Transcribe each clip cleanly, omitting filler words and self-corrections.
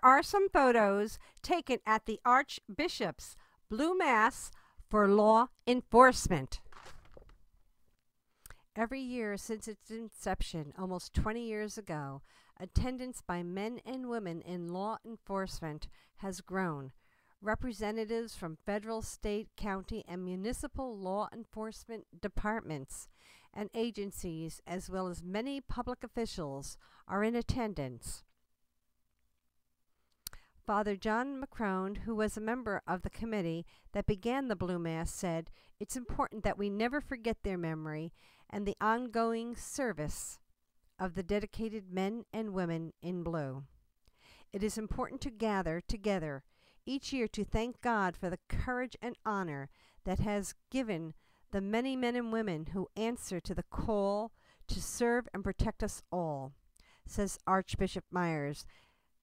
are some photos taken at the Archbishop's Blue Mass for law enforcement. Every year since its inception, almost 20 years ago, attendance by men and women in law enforcement has grown. Representatives from federal, state, county, and municipal law enforcement departments and agencies, as well as many public officials, are in attendance. Father John McCrone, who was a member of the committee that began the Blue Mass, said, "It's important that we never forget their memory and the ongoing service of the dedicated men and women in blue. It is important to gather together each year to thank God for the courage and honor that has given the many men and women who answer to the call to serve and protect us all," says Archbishop Myers.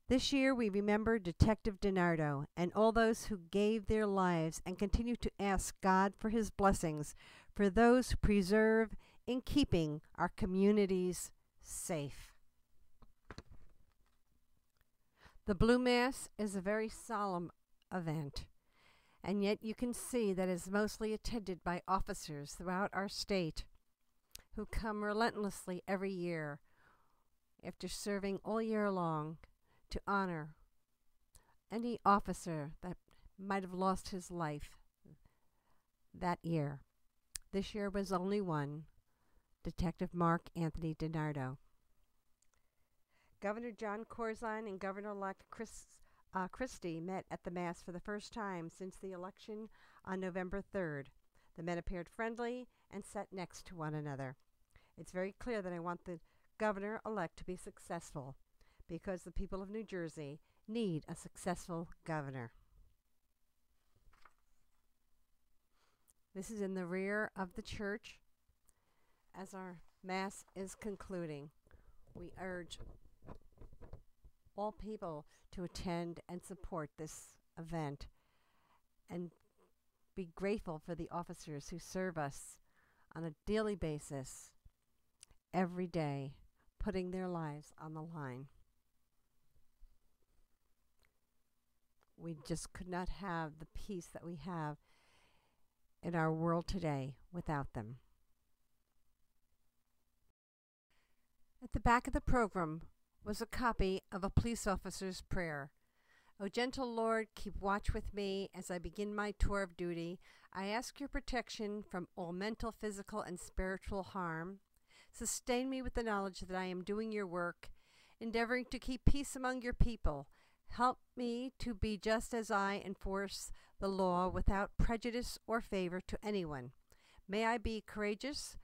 This year we remember Detective DiNardo and all those who gave their lives and continue to ask God for his blessings for those who preserve in keeping our communities safe. The Blue Mass is a very solemn event, and yet you can see that it is mostly attended by officers throughout our state who come relentlessly every year after serving all year long to honor any officer that might have lost his life that year. This year was only one, Detective Mark Anthony DiNardo. Governor John Corzine and Governor-elect Christie met at the Mass for the first time since the election on November 3rd. The men appeared friendly and sat next to one another. It's very clear that I want the governor-elect to be successful because the people of New Jersey need a successful governor. This is in the rear of the church. As our Mass is concluding, we urge all people to attend and support this event and be grateful for the officers who serve us on a daily basis, every day, putting their lives on the line. We just could not have the peace that we have in our world today without them. At the back of the program was a copy of a police officer's prayer. "O gentle Lord, keep watch with me as I begin my tour of duty. I ask your protection from all mental, physical, and spiritual harm. Sustain me with the knowledge that I am doing your work, endeavoring to keep peace among your people. Help me to be just as I enforce the law without prejudice or favor to anyone. May I be courageous,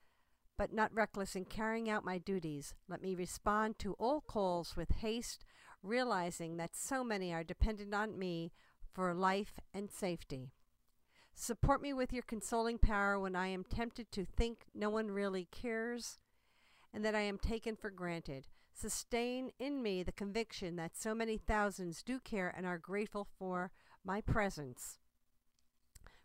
but not reckless in carrying out my duties. Let me respond to all calls with haste, realizing that so many are dependent on me for life and safety. Support me with your consoling power when I am tempted to think no one really cares and that I am taken for granted. Sustain in me the conviction that so many thousands do care and are grateful for my presence.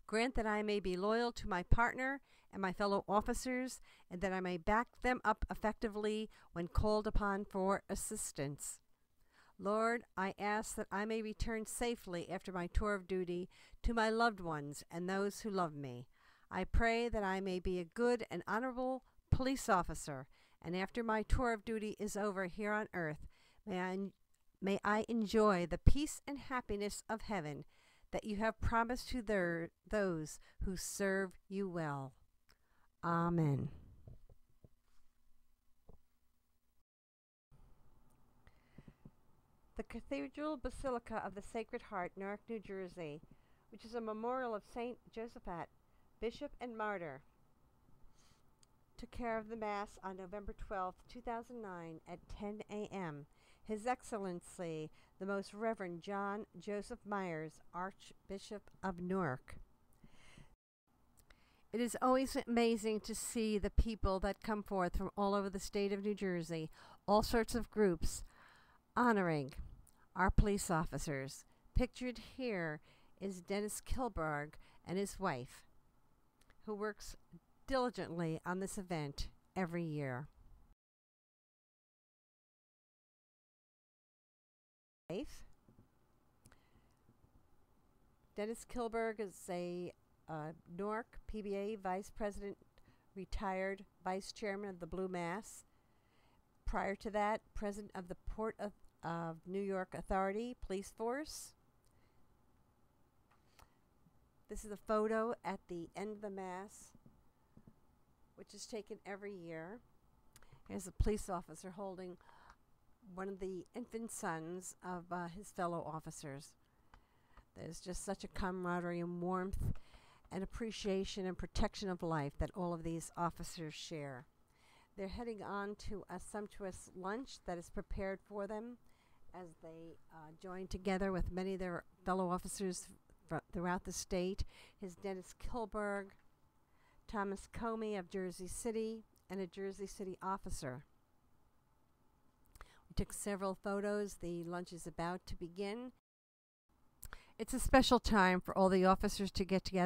Grant that I may be loyal to my partner and my fellow officers, and that I may back them up effectively when called upon for assistance. Lord, I ask that I may return safely after my tour of duty to my loved ones and those who love me. I pray that I may be a good and honorable police officer, and after my tour of duty is over here on earth, may I enjoy the peace and happiness of heaven that you have promised to those who serve you well. Amen. The Cathedral Basilica of the Sacred Heart, Newark, New Jersey, which is a memorial of St. Josaphat, Bishop and Martyr, took care of the Mass on November 12, 2009 at 10 a.m. His Excellency, the Most Reverend John Joseph Myers, Archbishop of Newark. It is always amazing to see the people that come forth from all over the state of New Jersey, all sorts of groups, honoring our police officers. Pictured here is Dennis Kilberg and his wife, who works diligently on this event every year. Dennis Kilberg is a Newark PBA Vice President, retired Vice Chairman of the Blue Mass. Prior to that, President of the Port of New York Authority Police Force. This is a photo at the end of the Mass, which is taken every year. Here's a police officer holding one of the infant sons of his fellow officers. There's just such a camaraderie and warmth and appreciation and protection of life that all of these officers share. They're heading on to a sumptuous lunch that is prepared for them as they join together with many of their fellow officers throughout the state. Here's Dennis Kilberg, Thomas Comey of Jersey City, and a Jersey City officer. We took several photos. The lunch is about to begin. It's a special time for all the officers to get together